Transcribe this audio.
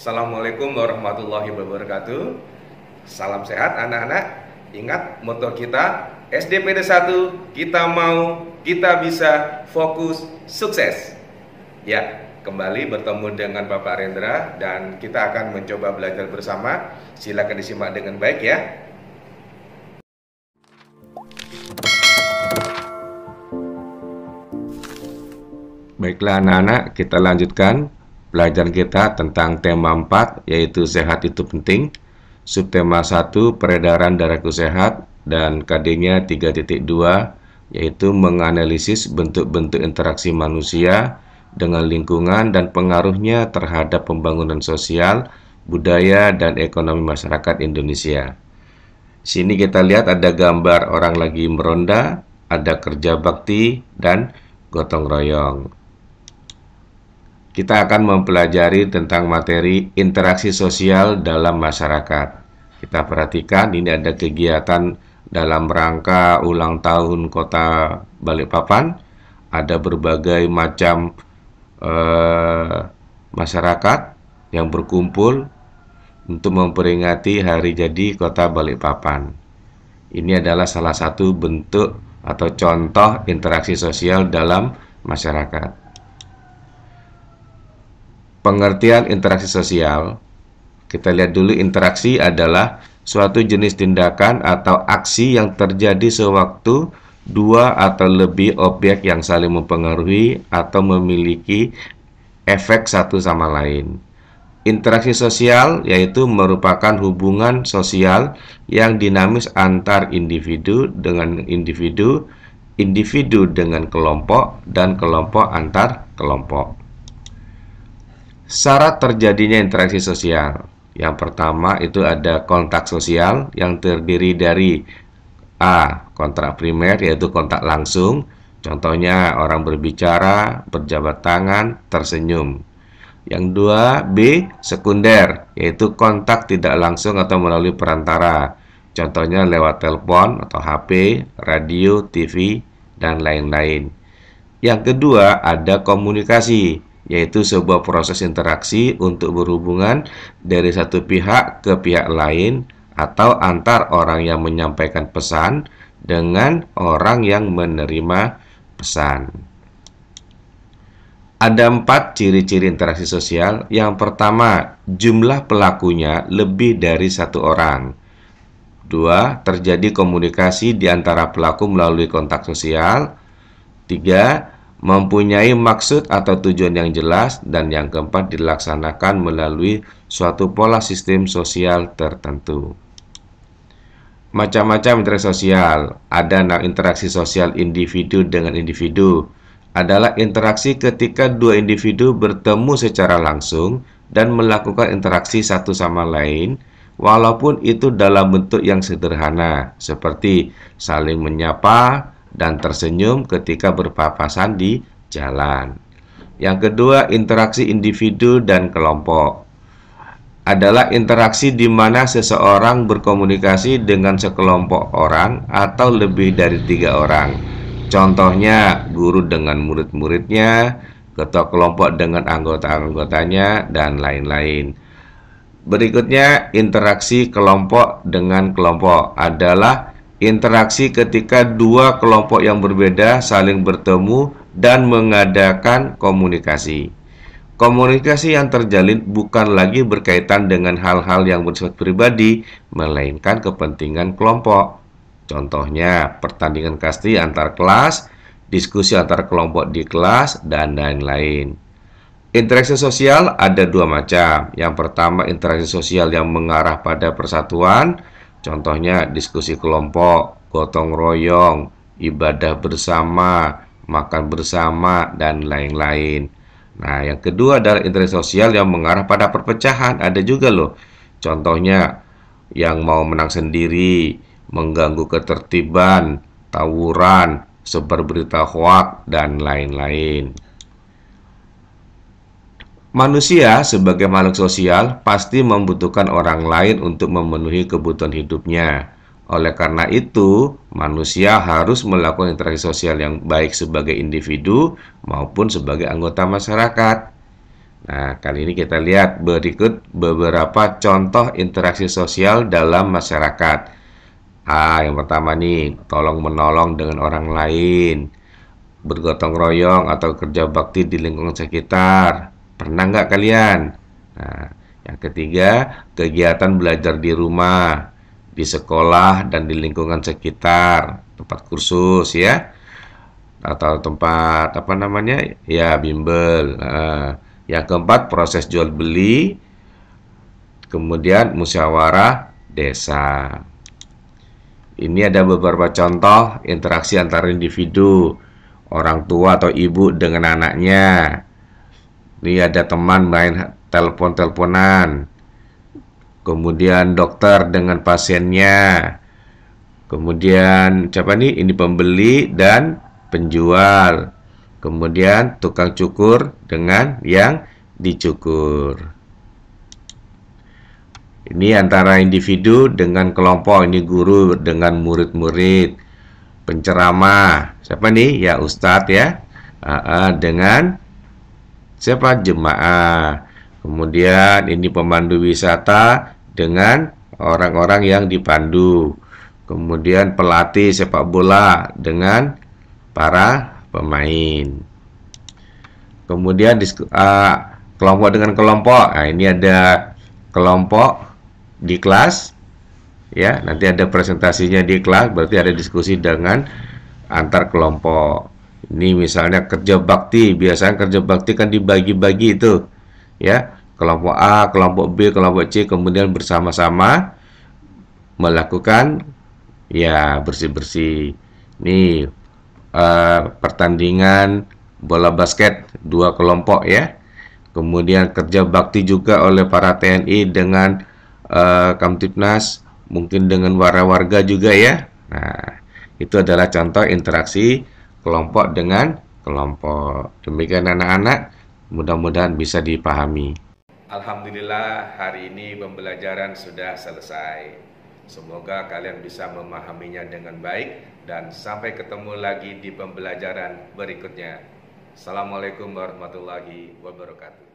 Assalamualaikum warahmatullahi wabarakatuh. Salam sehat anak-anak. Ingat moto kita SDPD 1, kita mau, kita bisa, fokus, sukses. Ya, kembali bertemu dengan Bapak Rendra dan kita akan mencoba belajar bersama. Silakan disimak dengan baik ya. Baiklah anak-anak, kita lanjutkan pelajaran kita tentang tema 4, yaitu sehat itu penting. Subtema 1, peredaran darahku sehat, dan KD-nya 3.2, yaitu menganalisis bentuk-bentuk interaksi manusia dengan lingkungan dan pengaruhnya terhadap pembangunan sosial, budaya, dan ekonomi masyarakat Indonesia. Sini kita lihat ada gambar orang lagi meronda, ada kerja bakti, dan gotong royong. Kita akan mempelajari tentang materi interaksi sosial dalam masyarakat. Kita perhatikan ini ada kegiatan dalam rangka ulang tahun Kota Balikpapan. Ada berbagai macam masyarakat yang berkumpul untuk memperingati hari jadi Kota Balikpapan. Ini adalah salah satu bentuk atau contoh interaksi sosial dalam masyarakat. Pengertian interaksi sosial, kita lihat dulu. Interaksi adalah suatu jenis tindakan atau aksi yang terjadi sewaktu dua atau lebih objek yang saling mempengaruhi atau memiliki efek satu sama lain. Interaksi sosial yaitu merupakan hubungan sosial yang dinamis antar individu dengan individu, individu dengan kelompok, dan kelompok antar kelompok. Syarat terjadinya interaksi sosial. Yang pertama itu ada kontak sosial yang terdiri dari A. Kontak primer, yaitu kontak langsung. Contohnya orang berbicara, berjabat tangan, tersenyum. Yang dua, B. Sekunder, yaitu kontak tidak langsung atau melalui perantara. Contohnya lewat telepon atau HP, radio, TV, dan lain-lain. Yang kedua ada komunikasi, yaitu sebuah proses interaksi untuk berhubungan dari satu pihak ke pihak lain atau antar orang yang menyampaikan pesan dengan orang yang menerima pesan. Ada 4 ciri-ciri interaksi sosial. Yang pertama, jumlah pelakunya lebih dari 1 orang. 2. Terjadi komunikasi di antara pelaku melalui kontak sosial. 3. Mempunyai maksud atau tujuan yang jelas, dan yang keempat dilaksanakan melalui suatu pola sistem sosial tertentu. Macam-macam interaksi sosial. Ada interaksi sosial individu dengan individu. Adalah interaksi ketika dua individu bertemu secara langsung dan melakukan interaksi satu sama lain, walaupun itu dalam bentuk yang sederhana, seperti saling menyapa dan tersenyum ketika berpapasan di jalan. Yang kedua, interaksi individu dan kelompok. Adalah interaksi di mana seseorang berkomunikasi dengan sekelompok orang atau lebih dari 3 orang. Contohnya, guru dengan murid-muridnya, ketua kelompok dengan anggota-anggotanya, dan lain-lain. Berikutnya, interaksi kelompok dengan kelompok adalah interaksi ketika dua kelompok yang berbeda saling bertemu dan mengadakan komunikasi. Komunikasi yang terjalin bukan lagi berkaitan dengan hal-hal yang bersifat pribadi, melainkan kepentingan kelompok. Contohnya, pertandingan kasti antar kelas, diskusi antar kelompok di kelas, dan lain-lain. Interaksi sosial ada 2 macam. Yang pertama, interaksi sosial yang mengarah pada persatuan. Contohnya diskusi kelompok, gotong royong, ibadah bersama, makan bersama, dan lain-lain. Nah, yang kedua adalah interaksi sosial yang mengarah pada perpecahan. Ada juga loh. Contohnya yang mau menang sendiri, mengganggu ketertiban, tawuran, sebar berita hoaks, dan lain-lain. Manusia sebagai makhluk sosial pasti membutuhkan orang lain untuk memenuhi kebutuhan hidupnya. Oleh karena itu, manusia harus melakukan interaksi sosial yang baik sebagai individu maupun sebagai anggota masyarakat. Nah, kali ini kita lihat berikut beberapa contoh interaksi sosial dalam masyarakat. Yang pertama nih, tolong menolong dengan orang lain, bergotong royong atau kerja bakti di lingkungan sekitar. Pernah nggak kalian? Nah, yang ketiga, kegiatan belajar di rumah, di sekolah dan di lingkungan sekitar, tempat kursus ya, atau tempat apa namanya ya bimbel. Yang keempat, proses jual beli, kemudian musyawarah desa. Ini ada beberapa contoh interaksi antara individu, orang tua atau ibu dengan anaknya. Ini ada teman main telepon-teleponan, kemudian dokter dengan pasiennya, kemudian siapa nih? Ini pembeli dan penjual. Kemudian tukang cukur dengan yang dicukur. Ini antara individu dengan kelompok. Ini guru dengan murid-murid. Penceramah. Siapa nih? Ya Ustadz ya. Dengan siapa? Jemaah. Kemudian ini pemandu wisata dengan orang-orang yang dipandu. Kemudian pelatih sepak bola dengan para pemain. Kemudian kelompok dengan kelompok. Nah, ini ada kelompok di kelas ya, nanti ada presentasinya di kelas, berarti ada diskusi dengan antar kelompok. Ini misalnya kerja bakti, biasanya kerja bakti kan dibagi-bagi itu ya, kelompok A, kelompok B, kelompok C, kemudian bersama-sama melakukan ya bersih-bersih. Ini pertandingan bola basket dua kelompok ya. Kemudian kerja bakti juga oleh para TNI dengan Kamtibnas, mungkin dengan warga juga ya. Nah, itu adalah contoh interaksi kelompok dengan kelompok. Demikian anak-anak, mudah-mudahan bisa dipahami. Alhamdulillah, hari ini pembelajaran sudah selesai. Semoga kalian bisa memahaminya dengan baik dan sampai ketemu lagi di pembelajaran berikutnya. Assalamualaikum warahmatullahi wabarakatuh.